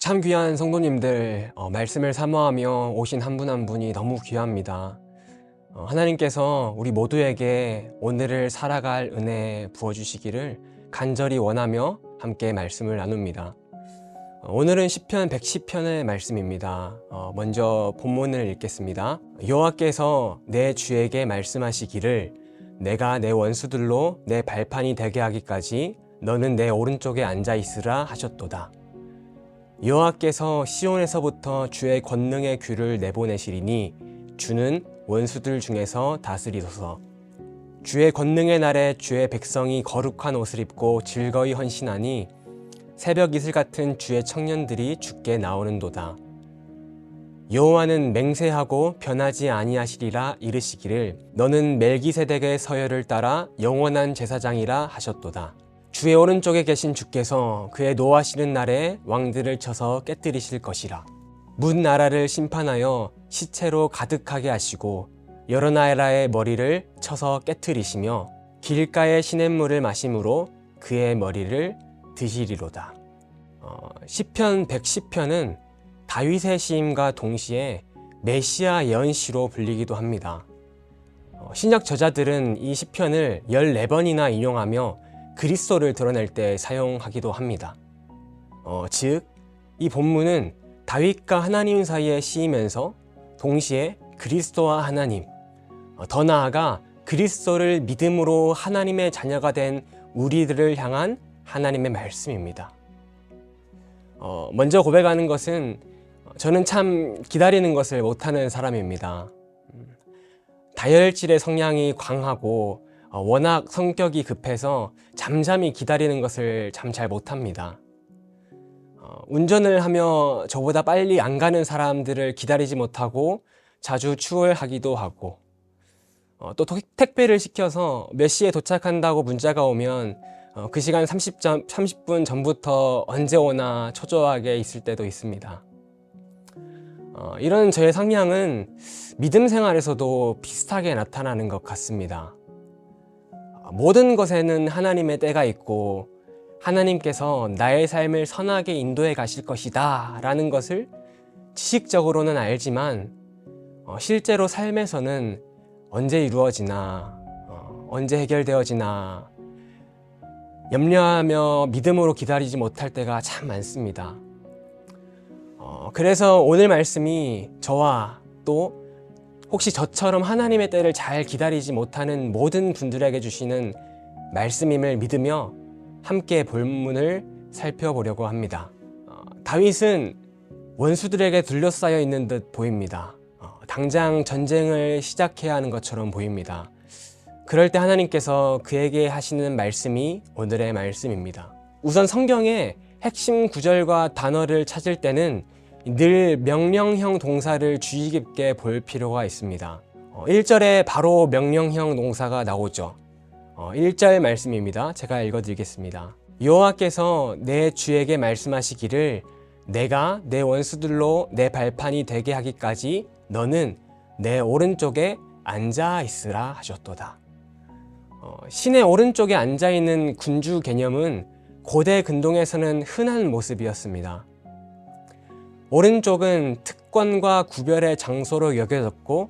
참 귀한 성도님들, 말씀을 사모하며 오신 한 분 한 분이 너무 귀합니다. 하나님께서 우리 모두에게 오늘을 살아갈 은혜 부어주시기를 간절히 원하며 함께 말씀을 나눕니다. 오늘은 시편 110편의 말씀입니다. 먼저 본문을 읽겠습니다. 여호와께서 내 주에게 말씀하시기를 내가 내 원수들로 내 발판이 되게 하기까지 너는 내 오른쪽에 앉아 있으라 하셨도다. 여호와께서 시온에서부터 주의 권능의 귀를 내보내시리니 주는 원수들 중에서 다스리소서. 주의 권능의 날에 주의 백성이 거룩한 옷을 입고 즐거이 헌신하니 새벽 이슬 같은 주의 청년들이 주께 나오는도다. 여호와는 맹세하고 변하지 아니하시리라 이르시기를 너는 멜기세덱의 서열을 따라 영원한 제사장이라 하셨도다. 주의 오른쪽에 계신 주께서 그의 노하시는 날에 왕들을 쳐서 깨뜨리실 것이라. 문 나라를 심판하여 시체로 가득하게 하시고 여러 나라의 머리를 쳐서 깨뜨리시며 길가의 시냇물을 마심으로 그의 머리를 드시리로다. 시편 110편은 다윗의 시임과 동시에 메시아 예언시로 불리기도 합니다. 신약 저자들은 이 시편을 14번이나 인용하며 그리스도를 드러낼 때 사용하기도 합니다. 즉, 이 본문은 다윗과 하나님 사이에 시이면서 동시에 그리스도와 하나님, 더 나아가 그리스도를 믿음으로 하나님의 자녀가 된 우리들을 향한 하나님의 말씀입니다. 먼저 고백하는 것은 저는 참 기다리는 것을 못하는 사람입니다. 다혈질의 성향이 강하고 워낙 성격이 급해서 잠잠히 기다리는 것을 참 잘 못합니다. 운전을 하며 저보다 빨리 안 가는 사람들을 기다리지 못하고 자주 추월하기도 하고 또 택배를 시켜서 몇 시에 도착한다고 문자가 오면 그 시간 30분 전부터 언제 오나 초조하게 있을 때도 있습니다. 이런 저의 성향은 믿음 생활에서도 비슷하게 나타나는 것 같습니다. 모든 것에는 하나님의 때가 있고 하나님께서 나의 삶을 선하게 인도해 가실 것이다 라는 것을 지식적으로는 알지만 실제로 삶에서는 언제 이루어지나 언제 해결되어지나 염려하며 믿음으로 기다리지 못할 때가 참 많습니다. 그래서 오늘 말씀이 저와 또 혹시 저처럼 하나님의 때를 잘 기다리지 못하는 모든 분들에게 주시는 말씀임을 믿으며 함께 본문을 살펴보려고 합니다. 다윗은 원수들에게 둘러싸여 있는 듯 보입니다. 당장 전쟁을 시작해야 하는 것처럼 보입니다. 그럴 때 하나님께서 그에게 하시는 말씀이 오늘의 말씀입니다. 우선 성경의 핵심 구절과 단어를 찾을 때는 늘 명령형 동사를 주의 깊게 볼 필요가 있습니다. 1절에 바로 명령형 동사가 나오죠. 1절 말씀입니다. 제가 읽어드리겠습니다. 여호와께서 내 주에게 말씀하시기를 내가 내 원수들로 내 발판이 되게 하기까지 너는 내 오른쪽에 앉아 있으라 하셨도다. 신의 오른쪽에 앉아 있는 군주 개념은 고대 근동에서는 흔한 모습이었습니다. 오른쪽은 특권과 구별의 장소로 여겨졌고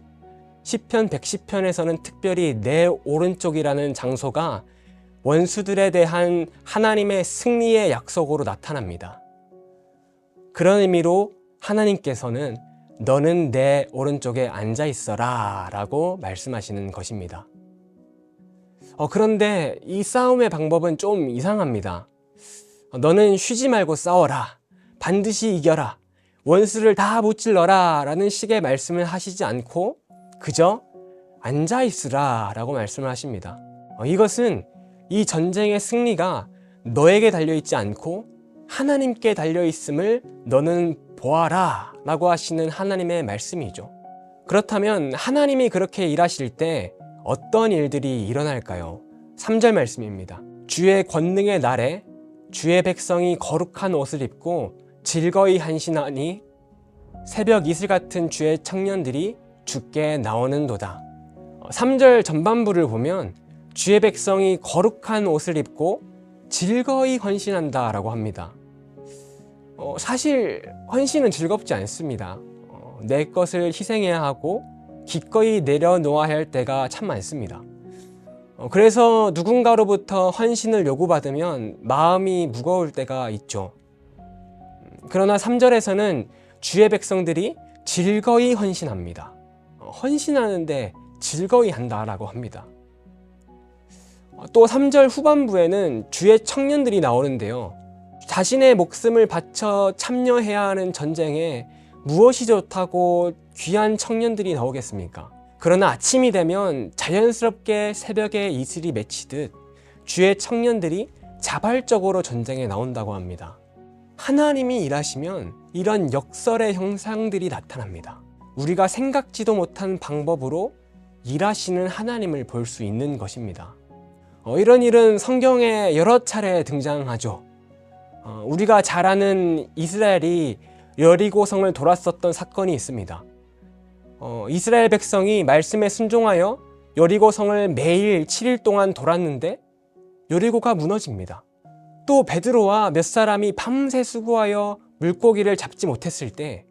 시편 110편에서는 특별히 내 오른쪽이라는 장소가 원수들에 대한 하나님의 승리의 약속으로 나타납니다. 그런 의미로 하나님께서는 너는 내 오른쪽에 앉아 있어라 라고 말씀하시는 것입니다. 그런데 이 싸움의 방법은 좀 이상합니다. 너는 쉬지 말고 싸워라. 반드시 이겨라. 원수를 다 무찔러라 라는 식의 말씀을 하시지 않고 그저 앉아있으라 라고 말씀을 하십니다. 이것은 이 전쟁의 승리가 너에게 달려있지 않고 하나님께 달려있음을 너는 보아라 라고 하시는 하나님의 말씀이죠. 그렇다면 하나님이 그렇게 일하실 때 어떤 일들이 일어날까요? 3절 말씀입니다. 주의 권능의 날에 주의 백성이 거룩한 옷을 입고 즐거이 한신하니 새벽 이슬 같은 주의 청년들이 주께 나오는도다. 3절 전반부를 보면 주의 백성이 거룩한 옷을 입고 즐거이 헌신한다 라고 합니다. 사실 헌신은 즐겁지 않습니다. 내 것을 희생해야 하고 기꺼이 내려놓아야 할 때가 참 많습니다. 그래서 누군가로부터 헌신을 요구받으면 마음이 무거울 때가 있죠. 그러나 3절에서는 주의 백성들이 즐거이 헌신합니다. 헌신하는데 즐거이 한다라고 합니다. 또 3절 후반부에는 주의 청년들이 나오는데요. 자신의 목숨을 바쳐 참여해야 하는 전쟁에 무엇이 좋다고 귀한 청년들이 나오겠습니까? 그러나 아침이 되면 자연스럽게 새벽에 이슬이 맺히듯 주의 청년들이 자발적으로 전쟁에 나온다고 합니다. 하나님이 일하시면 이런 역설의 형상들이 나타납니다. 우리가 생각지도 못한 방법으로 일하시는 하나님을 볼 수 있는 것입니다. 이런 일은 성경에 여러 차례 등장하죠. 우리가 잘 아는 이스라엘이 여리고성을 돌았었던 사건이 있습니다. 이스라엘 백성이 말씀에 순종하여 여리고성을 매일 7일 동안 돌았는데 여리고가 무너집니다. 또 베드로와 몇 사람이 밤새 수고하여 물고기를 잡지 못했을 때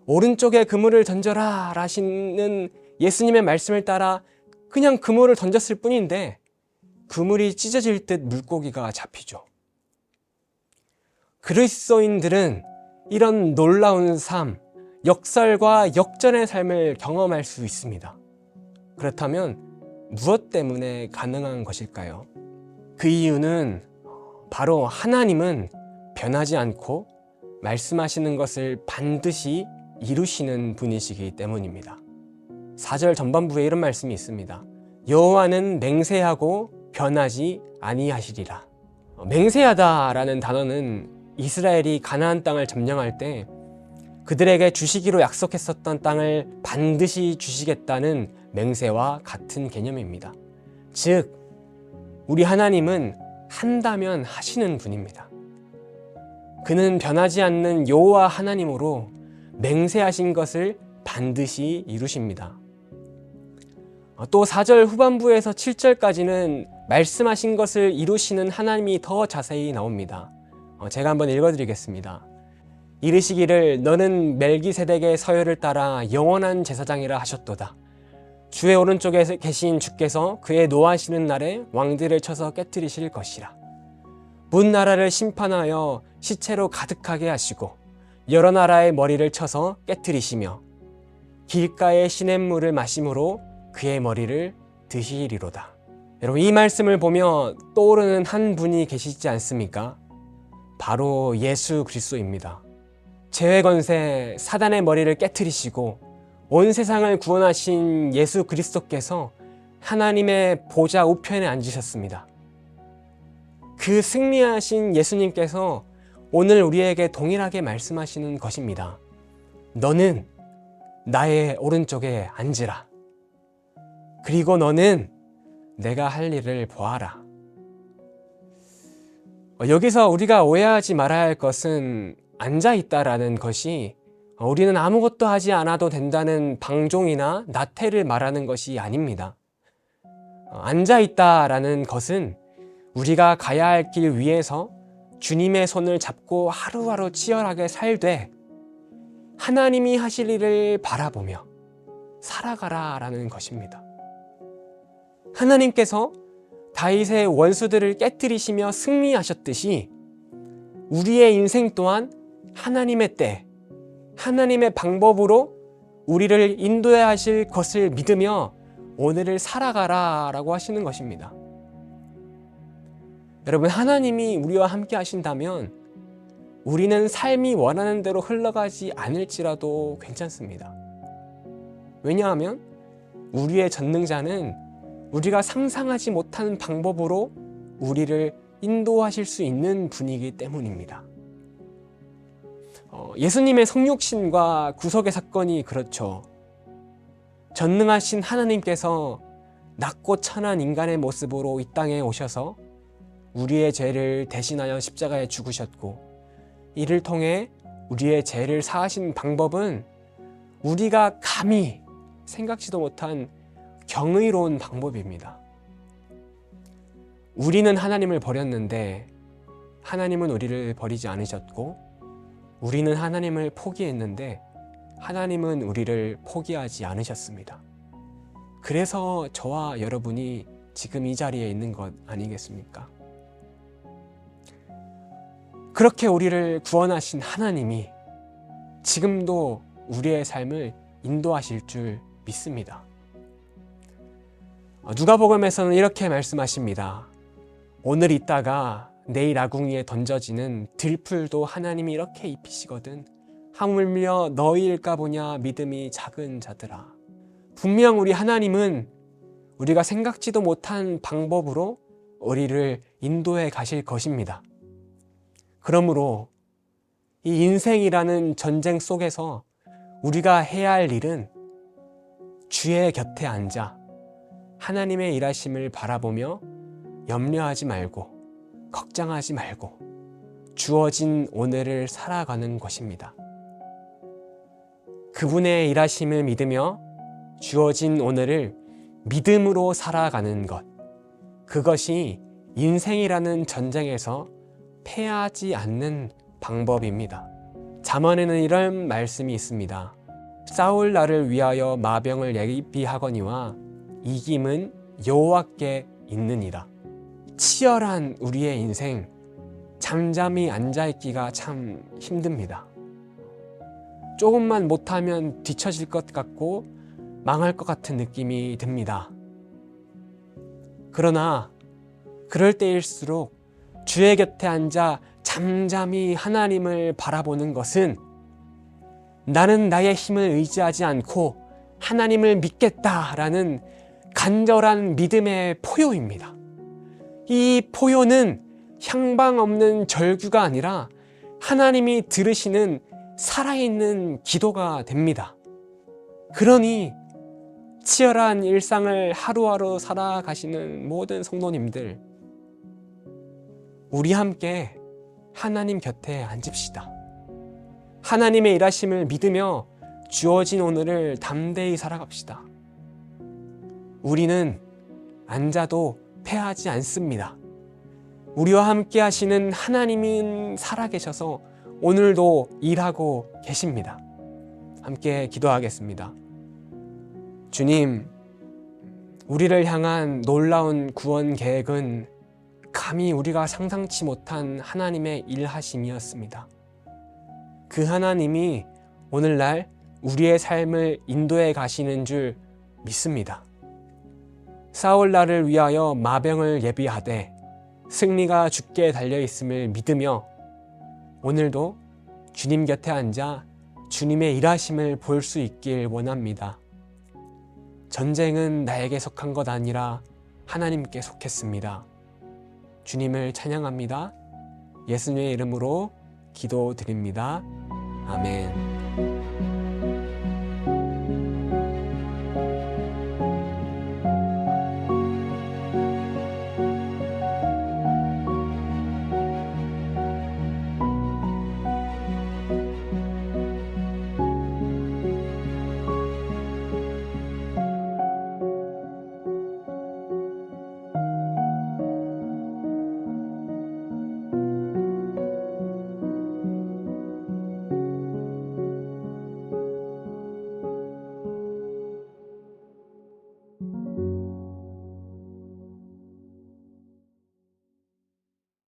오른쪽에 그물을 던져라 라시는 예수님의 말씀을 따라 그냥 그물을 던졌을 뿐인데 그물이 찢어질 듯 물고기가 잡히죠. 그리스도인들은 이런 놀라운 삶, 역설과 역전의 삶을 경험할 수 있습니다. 그렇다면 무엇 때문에 가능한 것일까요? 그 이유는 바로 하나님은 변하지 않고 말씀하시는 것을 반드시 이루시는 분이시기 때문입니다. 4절 전반부에 이런 말씀이 있습니다. 여호와는 맹세하고 변하지 아니하시리라. 맹세하다라는 단어는 이스라엘이 가나안 땅을 점령할 때 그들에게 주시기로 약속했었던 땅을 반드시 주시겠다는 맹세와 같은 개념입니다. 즉, 우리 하나님은 한다면 하시는 분입니다. 그는 변하지 않는 여호와 하나님으로 맹세하신 것을 반드시 이루십니다. 또 4절 후반부에서 7절까지는 말씀하신 것을 이루시는 하나님이 더 자세히 나옵니다. 제가 한번 읽어드리겠습니다. 이르시기를 너는 멜기세덱의 서열을 따라 영원한 제사장이라 하셨도다. 주의 오른쪽에 계신 주께서 그의 노하시는 날에 왕들을 쳐서 깨뜨리실 것이라. 문 나라를 심판하여 시체로 가득하게 하시고 여러 나라의 머리를 쳐서 깨뜨리시며 길가의 시냇물을 마심으로 그의 머리를 드시리로다. 여러분, 이 말씀을 보며 떠오르는 한 분이 계시지 않습니까? 바로 예수 그리스도입니다. 죄의 권세 사단의 머리를 깨뜨리시고 온 세상을 구원하신 예수 그리스도께서 하나님의 보좌 우편에 앉으셨습니다. 그 승리하신 예수님께서 오늘 우리에게 동일하게 말씀하시는 것입니다. 너는 나의 오른쪽에 앉으라. 그리고 너는 내가 할 일을 보아라. 여기서 우리가 오해하지 말아야 할 것은 앉아있다라는 것이 우리는 아무것도 하지 않아도 된다는 방종이나 나태를 말하는 것이 아닙니다. 앉아있다라는 것은 우리가 가야 할 길 위에서 주님의 손을 잡고 하루하루 치열하게 살되 하나님이 하실 일을 바라보며 살아가라라는 것입니다. 하나님께서 다윗의 원수들을 깨뜨리시며 승리하셨듯이 우리의 인생 또한 하나님의 때, 하나님의 방법으로 우리를 인도해야 하실 것을 믿으며 오늘을 살아가라라고 하시는 것입니다. 여러분, 하나님이 우리와 함께 하신다면 우리는 삶이 원하는 대로 흘러가지 않을지라도 괜찮습니다. 왜냐하면 우리의 전능자는 우리가 상상하지 못하는 방법으로 우리를 인도하실 수 있는 분이기 때문입니다. 예수님의 성육신과 구속의 사건이 그렇죠. 전능하신 하나님께서 낮고 천한 인간의 모습으로 이 땅에 오셔서 우리의 죄를 대신하여 십자가에 죽으셨고 이를 통해 우리의 죄를 사하신 방법은 우리가 감히 생각지도 못한 경이로운 방법입니다. 우리는 하나님을 버렸는데 하나님은 우리를 버리지 않으셨고 우리는 하나님을 포기했는데 하나님은 우리를 포기하지 않으셨습니다. 그래서 저와 여러분이 지금 이 자리에 있는 것 아니겠습니까? 그렇게 우리를 구원하신 하나님이 지금도 우리의 삶을 인도하실 줄 믿습니다. 누가복음에서는 이렇게 말씀하십니다. 오늘 있다가 내일 아궁이에 던져지는 들풀도 하나님이 이렇게 입히시거든. 하물며 너희일까 보냐 믿음이 작은 자들아. 분명 우리 하나님은 우리가 생각지도 못한 방법으로 우리를 인도해 가실 것입니다. 그러므로 이 인생이라는 전쟁 속에서 우리가 해야 할 일은 주의 곁에 앉아 하나님의 일하심을 바라보며 염려하지 말고 걱정하지 말고 주어진 오늘을 살아가는 것입니다. 그분의 일하심을 믿으며 주어진 오늘을 믿음으로 살아가는 것, 그것이 인생이라는 전쟁에서 패하지 않는 방법입니다. 잠언에는 이런 말씀이 있습니다. 싸울 날을 위하여 마병을 예비하거니와 이김은 여호와께 있느니라. 치열한 우리의 인생, 잠잠히 앉아있기가 참 힘듭니다. 조금만 못하면 뒤처질 것 같고 망할 것 같은 느낌이 듭니다. 그러나 그럴 때일수록 주의 곁에 앉아 잠잠히 하나님을 바라보는 것은 나는 나의 힘을 의지하지 않고 하나님을 믿겠다라는 간절한 믿음의 포효입니다. 이 포효는 향방 없는 절규가 아니라 하나님이 들으시는 살아있는 기도가 됩니다. 그러니 치열한 일상을 하루하루 살아가시는 모든 성도님들, 우리 함께 하나님 곁에 앉읍시다. 하나님의 일하심을 믿으며 주어진 오늘을 담대히 살아갑시다. 우리는 앉아도 패하지 않습니다. 우리와 함께 하시는 하나님은 살아계셔서 오늘도 일하고 계십니다. 함께 기도하겠습니다. 주님, 우리를 향한 놀라운 구원 계획은 감히 우리가 상상치 못한 하나님의 일하심이었습니다. 그 하나님이 오늘날 우리의 삶을 인도해 가시는 줄 믿습니다. 싸울 날을 위하여 마병을 예비하되 승리가 주께 달려있음을 믿으며 오늘도 주님 곁에 앉아 주님의 일하심을 볼 수 있길 원합니다. 전쟁은 나에게 속한 것 아니라 하나님께 속했습니다. 주님을 찬양합니다. 예수님의 이름으로 기도드립니다. 아멘.